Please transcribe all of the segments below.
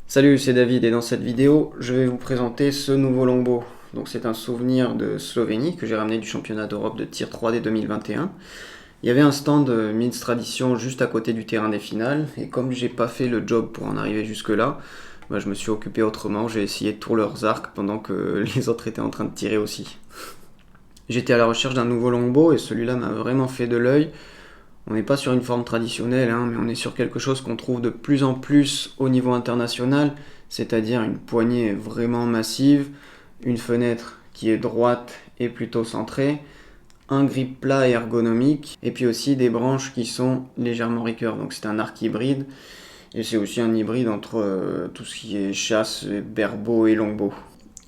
Salut, c'est David et dans cette vidéo, je vais vous présenter ce nouveau longbow. Donc c'est un souvenir de Slovénie que j'ai ramené du championnat d'Europe de tir 3D 2021. Il y avait un stand Minsk Tradition juste à côté du terrain des finales et comme j'ai pas fait le job pour en arriver jusque là, je me suis occupé autrement, j'ai essayé de tourner leurs arcs pendant que les autres étaient en train de tirer aussi. J'étais à la recherche d'un nouveau longbow et celui-là m'a vraiment fait de l'œil. On n'est pas sur une forme traditionnelle, mais on est sur quelque chose qu'on trouve de plus en plus au niveau international, c'est-à-dire une poignée vraiment massive, une fenêtre qui est droite et plutôt centrée, un grip plat et ergonomique, et puis aussi des branches qui sont légèrement recurves. Donc c'est un arc hybride, et c'est aussi un hybride entre tout ce qui est chasse, berbeau et longbow.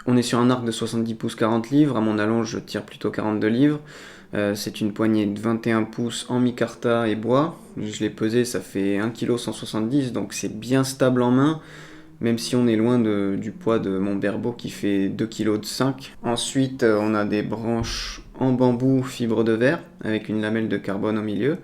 On est sur un arc de 70 pouces 40 livres, à mon allonge je tire plutôt 42 livres. C'est une poignée de 21 pouces en micarta et bois. Je l'ai pesé, ça fait 1,170 kg, donc c'est bien stable en main, même si on est loin du poids de mon berbeau qui fait 2,5 kg. Ensuite, on a des branches en bambou fibre de verre, avec une lamelle de carbone au milieu,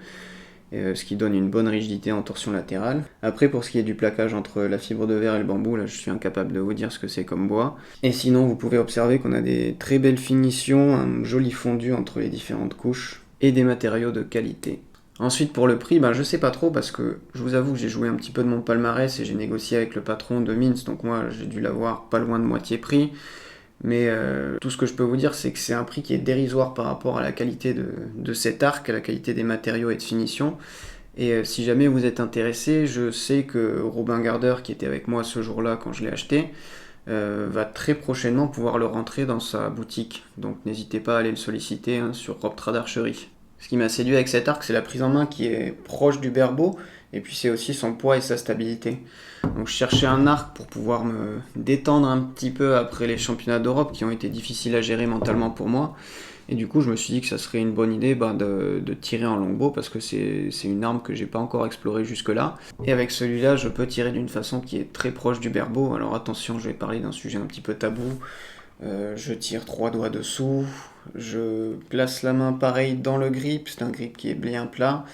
ce qui donne une bonne rigidité en torsion latérale. Après, pour ce qui est du plaquage entre la fibre de verre et le bambou, là je suis incapable de vous dire ce que c'est comme bois. Et sinon, vous pouvez observer qu'on a des très belles finitions, un joli fondu entre les différentes couches, et des matériaux de qualité. Ensuite, pour le prix, je sais pas trop parce que je vous avoue que j'ai joué un petit peu de mon palmarès et j'ai négocié avec le patron de Minsk, donc moi j'ai dû l'avoir pas loin de moitié prix. Mais tout ce que je peux vous dire, c'est que c'est un prix qui est dérisoire par rapport à la qualité de cet arc, à la qualité des matériaux et de finition. Et si jamais vous êtes intéressé, je sais que Robin Gardeur, qui était avec moi ce jour-là quand je l'ai acheté, va très prochainement pouvoir le rentrer dans sa boutique. Donc n'hésitez pas à aller le solliciter sur Robtrad Archerie. Ce qui m'a séduit avec cet arc, c'est la prise en main qui est proche du berbeau, et puis c'est aussi son poids et sa stabilité. Donc je cherchais un arc pour pouvoir me détendre un petit peu après les championnats d'Europe qui ont été difficiles à gérer mentalement pour moi. Et du coup, je me suis dit que ça serait une bonne idée de tirer en longbow parce que c'est une arme que j'ai pas encore explorée jusque-là. Et avec celui-là, je peux tirer d'une façon qui est très proche du berbeau. Alors attention, je vais parler d'un sujet un petit peu tabou. Je tire 3 doigts dessous. Je place la main pareil dans le grip. C'est un grip qui est bien plat.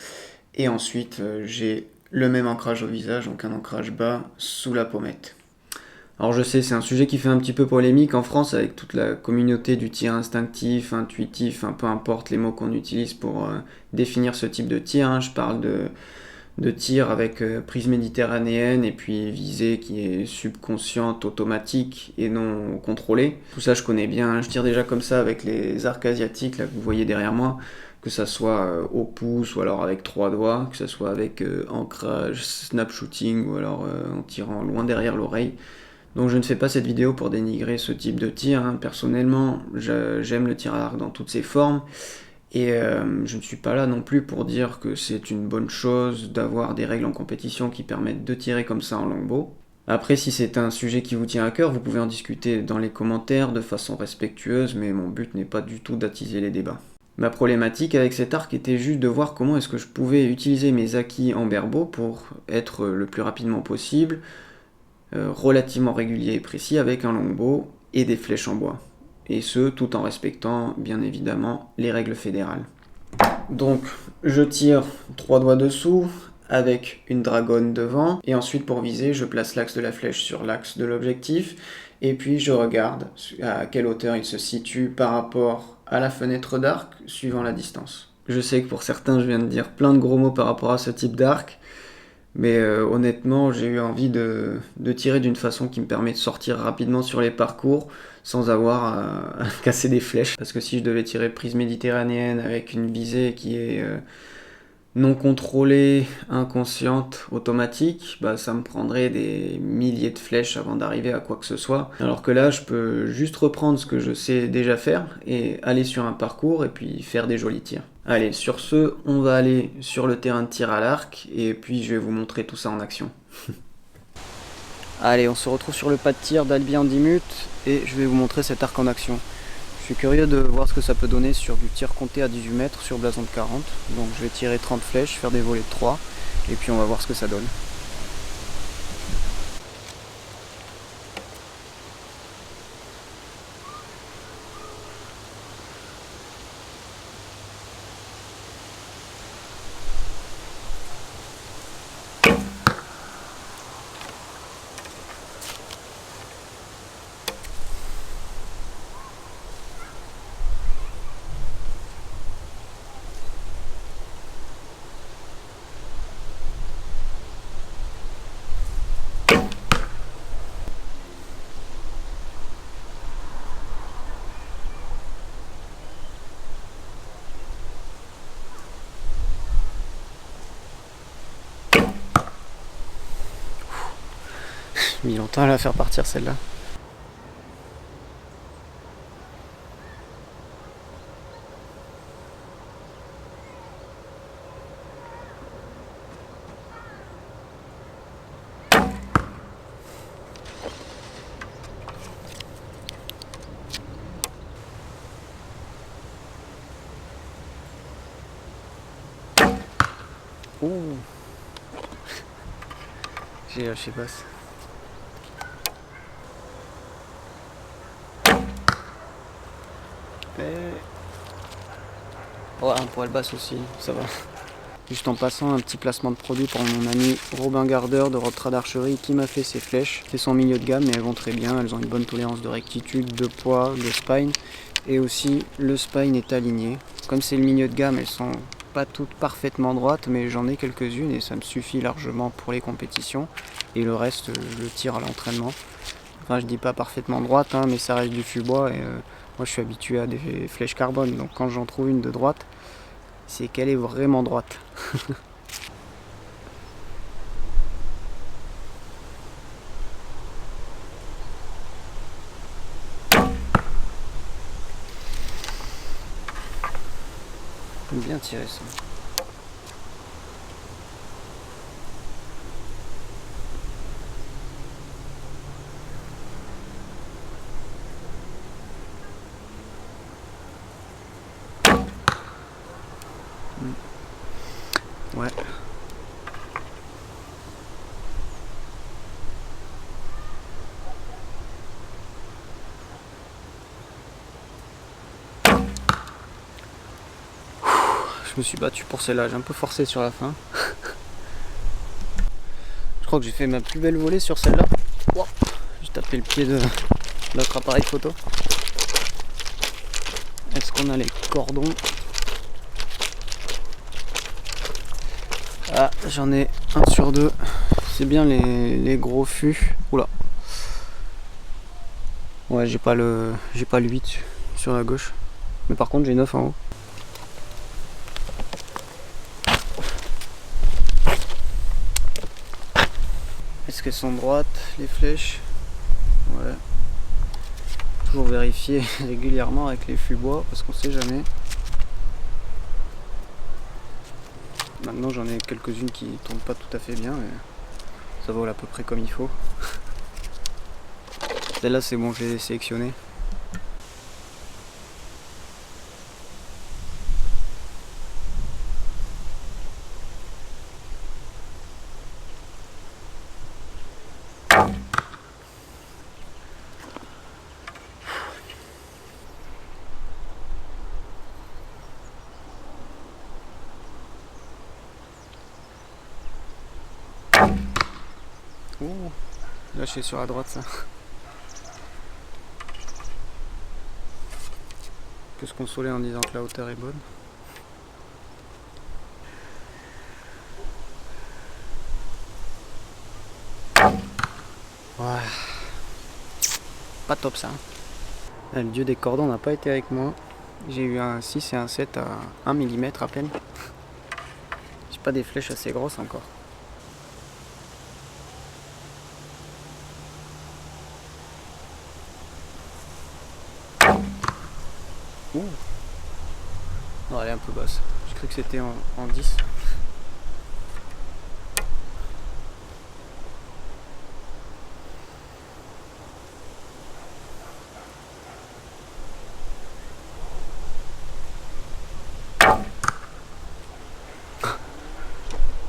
Et ensuite, j'ai le même ancrage au visage, donc un ancrage bas sous la pommette. Alors je sais, c'est un sujet qui fait un petit peu polémique en France avec toute la communauté du tir instinctif, intuitif, peu importe les mots qu'on utilise pour définir ce type de tir. Je parle de tir avec prise méditerranéenne et puis visée qui est subconsciente, automatique et non contrôlée. Tout ça je connais bien, je tire déjà comme ça avec les arcs asiatiques là, que vous voyez derrière moi, que ça soit au pouce ou alors avec 3 doigts, que ça soit avec ancrage, snap shooting ou alors en tirant loin derrière l'oreille. Donc je ne fais pas cette vidéo pour dénigrer ce type de tir. Personnellement, j'aime le tir à l'arc dans toutes ses formes. Et je ne suis pas là non plus pour dire que c'est une bonne chose d'avoir des règles en compétition qui permettent de tirer comme ça en longbow. Après, si c'est un sujet qui vous tient à cœur, vous pouvez en discuter dans les commentaires de façon respectueuse, mais mon but n'est pas du tout d'attiser les débats. Ma problématique avec cet arc était juste de voir comment est-ce que je pouvais utiliser mes acquis en berbeau pour être le plus rapidement possible, relativement régulier et précis avec un longbow et des flèches en bois. Et ce, tout en respectant, bien évidemment, les règles fédérales. Donc, je tire 3 doigts dessous avec une dragonne devant. Et ensuite, pour viser, je place l'axe de la flèche sur l'axe de l'objectif. Et puis, je regarde à quelle hauteur il se situe par rapport à la fenêtre d'arc, suivant la distance. Je sais que pour certains, je viens de dire plein de gros mots par rapport à ce type d'arc. Mais honnêtement, j'ai eu envie de tirer d'une façon qui me permet de sortir rapidement sur les parcours sans avoir à casser des flèches. Parce que si je devais tirer prise méditerranéenne avec une visée qui est non contrôlée, inconsciente, automatique, ça me prendrait des milliers de flèches avant d'arriver à quoi que ce soit. Alors que là, je peux juste reprendre ce que je sais déjà faire et aller sur un parcours et puis faire des jolis tirs. Allez, sur ce, on va aller sur le terrain de tir à l'arc et puis je vais vous montrer tout ça en action. Allez, on se retrouve sur le pas de tir d'Albi en Dimut et je vais vous montrer cet arc en action. Je suis curieux de voir ce que ça peut donner sur du tir compté à 18 mètres sur blason de 40. Donc je vais tirer 30 flèches, faire des volets de 3 et puis on va voir ce que ça donne. J'ai mis longtemps à la faire partir celle-là. Ouh. J'ai lâché basse. Ouais, un poil basse aussi, ça va. Juste en passant, un petit placement de produit pour mon ami Robin Gardeur de Rob Trad Archery qui m'a fait ses flèches. C'est son milieu de gamme mais elles vont très bien, elles ont une bonne tolérance de rectitude, de poids, de spine. Et aussi le spine est aligné. Comme c'est le milieu de gamme, elles sont pas toutes parfaitement droites mais j'en ai quelques-unes et ça me suffit largement pour les compétitions. Et le reste, je le tire à l'entraînement. Enfin je dis pas parfaitement droite mais ça reste du fût-bois et moi je suis habitué à des flèches carbone. Donc quand j'en trouve une de droite, c'est qu'elle est vraiment droite. J'aime bien tirer ça. Ouais. Je me suis battu pour celle-là, j'ai un peu forcé sur la fin. Je crois que j'ai fait ma plus belle volée sur celle-là. Wow. J'ai tapé le pied de notre appareil photo. Est-ce qu'on a les cordons? Ah, j'en ai un sur deux. C'est bien les gros fûts. Oula. Ouais, j'ai pas le 8 sur la gauche. Mais par contre, j'ai 9 en haut. Est-ce qu'elles sont droites, les flèches? Ouais. Toujours vérifier régulièrement avec les fûts bois parce qu'on sait jamais. Maintenant j'en ai quelques-unes qui tournent pas tout à fait bien mais ça vole à peu près comme il faut. Celle-là c'est bon, je l'ai sélectionnée. Ouh, lâché sur la droite ça. On peut se consoler en disant que la hauteur est bonne. Ouais. Pas top ça. Le dieu des cordons n'a pas été avec moi. J'ai eu un 6 et un 7 à 1 mm à peine. J'ai pas des flèches assez grosses encore. Ouh. Non, elle est un peu basse. J'ai cru que c'était en 10.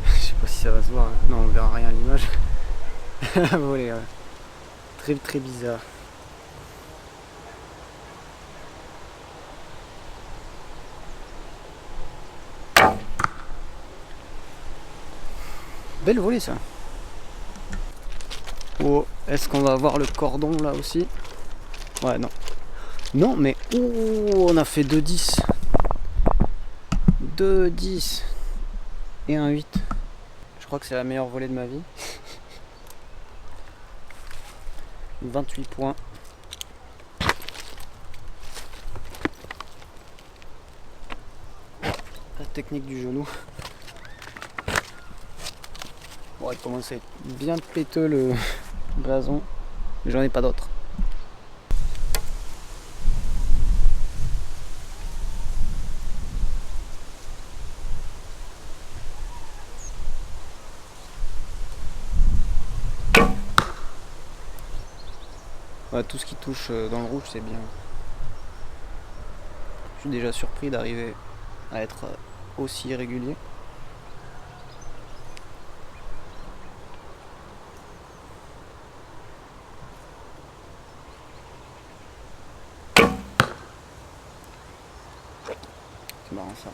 Je sais pas si ça va se voir. Non, on verra rien à l'image. Elle a volé, ouais. Très très bizarre. Belle volée ça. Oh, est-ce qu'on va avoir le cordon là aussi? Ouais, non. Non, mais oh, on a fait 2-10. 2-10 et un 8. Je crois que c'est la meilleure volée de ma vie. 28 points. La technique du genou. Bon, il commence à être bien péteux blason, mais j'en ai pas d'autres. Ouais, tout ce qui touche dans le rouge, c'est bien. Je suis déjà surpris d'arriver à être aussi régulier. C'est marrant ça.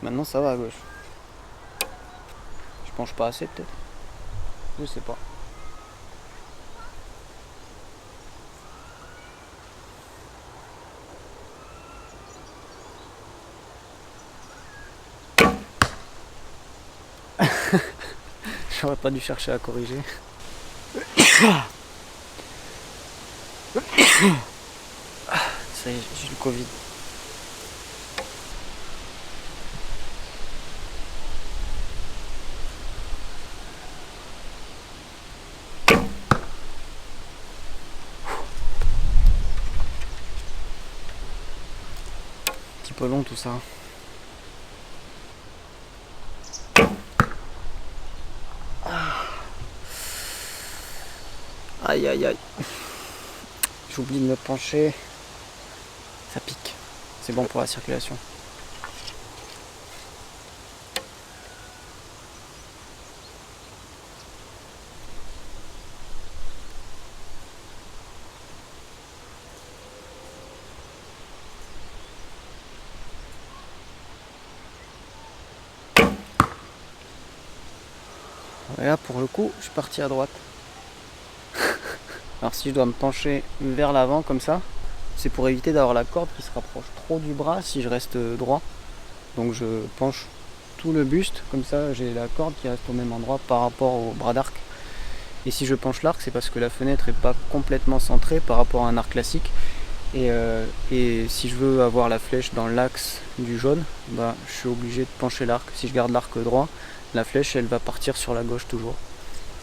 Maintenant ça va à gauche. Je penche pas assez peut-être. Je sais pas. J'aurais pas dû chercher à corriger. Ça y est, j'ai le Covid. Un petit peu long tout ça. Aïe aïe aïe. J'oublie de me pencher. Ça pique. C'est bon pour la circulation. Et là pour le coup, je suis parti à droite. Alors si je dois me pencher vers l'avant comme ça, c'est pour éviter d'avoir la corde qui se rapproche trop du bras si je reste droit. Donc je penche tout le buste, comme ça j'ai la corde qui reste au même endroit par rapport au bras d'arc. Et si je penche l'arc, c'est parce que la fenêtre n'est pas complètement centrée par rapport à un arc classique. Et si je veux avoir la flèche dans l'axe du jaune, bah, je suis obligé de pencher l'arc. Si je garde l'arc droit, la flèche elle va partir sur la gauche toujours.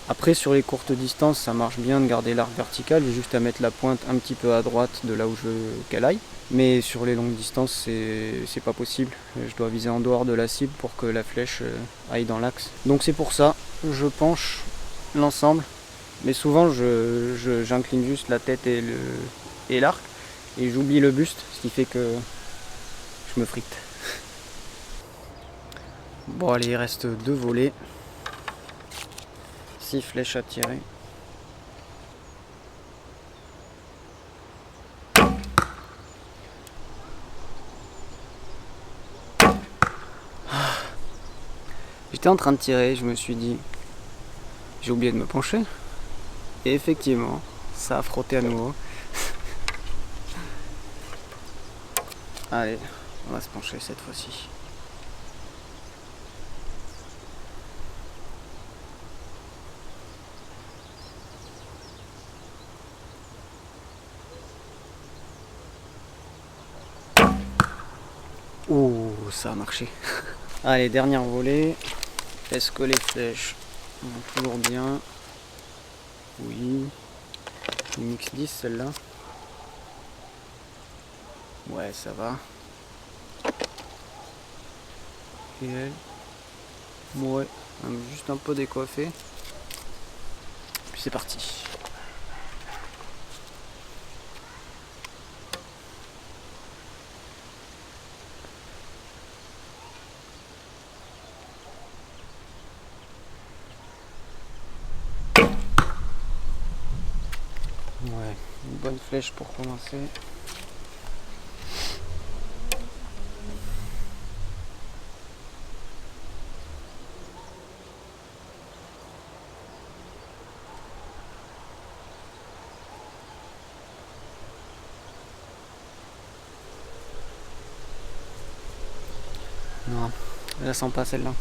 Après sur les courtes distances ça marche bien de garder l'arc vertical, j'ai juste à mettre la pointe un petit peu à droite de là où je veux qu'elle aille. Mais sur les longues distances c'est pas possible, je dois viser en dehors de la cible pour que la flèche aille dans l'axe. Donc c'est pour ça, je penche l'ensemble, mais souvent j'incline juste la tête et l'arc, et j'oublie le buste, ce qui fait que je me frite. Bon allez, il reste 2 volets. 6 flèches à tirer. J'étais en train de tirer, je me suis dit, j'ai oublié de me pencher. Et effectivement, ça a frotté à nouveau. Allez, on va se pencher cette fois-ci. Ouh, ça a marché. Allez, dernière volée. Est-ce que les flèches vont toujours bien? Oui. Une X10 celle-là. Ouais, ça va. Et elle? Ouais, juste un peu décoiffée. Puis c'est parti. Ouais, une bonne flèche pour commencer. Non, je la sens pas celle-là.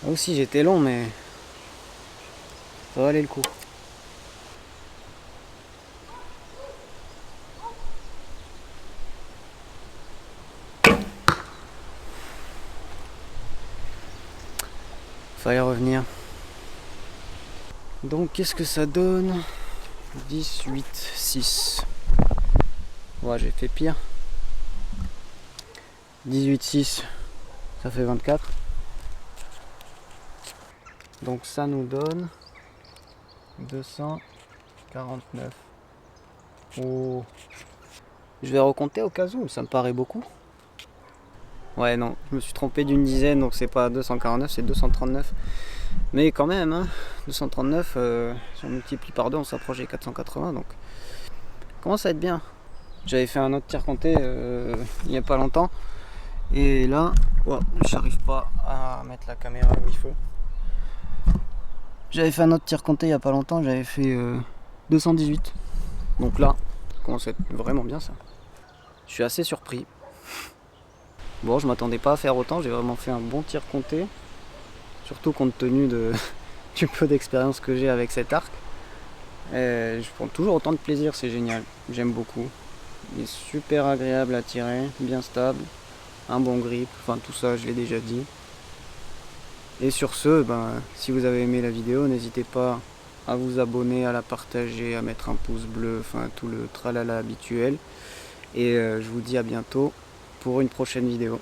Là aussi j'étais long mais ça valait le coup. Fallait revenir. Donc qu'est-ce que ça donne? 10, 8, 6. Ouais, j'ai fait pire. 18, 6, ça fait 24. Donc ça nous donne 249. Oh. Je vais recompter au cas où, ça me paraît beaucoup. Ouais, non, je me suis trompé d'une dizaine, donc c'est pas 249, c'est 239. Mais quand même, hein, 239, si on multiplie par 2, on s'approche des 480, donc commence à être bien. J'avais fait un autre tir compté il n'y a pas longtemps, et là, oh, j'arrive pas à mettre la caméra où il faut. J'avais fait un autre tir compté il n'y a pas longtemps, j'avais fait 218. Donc là, ça commence à être vraiment bien ça. Je suis assez surpris. Bon, je m'attendais pas à faire autant, j'ai vraiment fait un bon tir compté. Surtout compte tenu du peu d'expérience que j'ai avec cet arc. Et je prends toujours autant de plaisir, c'est génial. J'aime beaucoup. Il est super agréable à tirer, bien stable, un bon grip, enfin tout ça je l'ai déjà dit. Et sur ce, si vous avez aimé la vidéo, n'hésitez pas à vous abonner, à la partager, à mettre un pouce bleu, enfin tout le tralala habituel. Et je vous dis à bientôt pour une prochaine vidéo.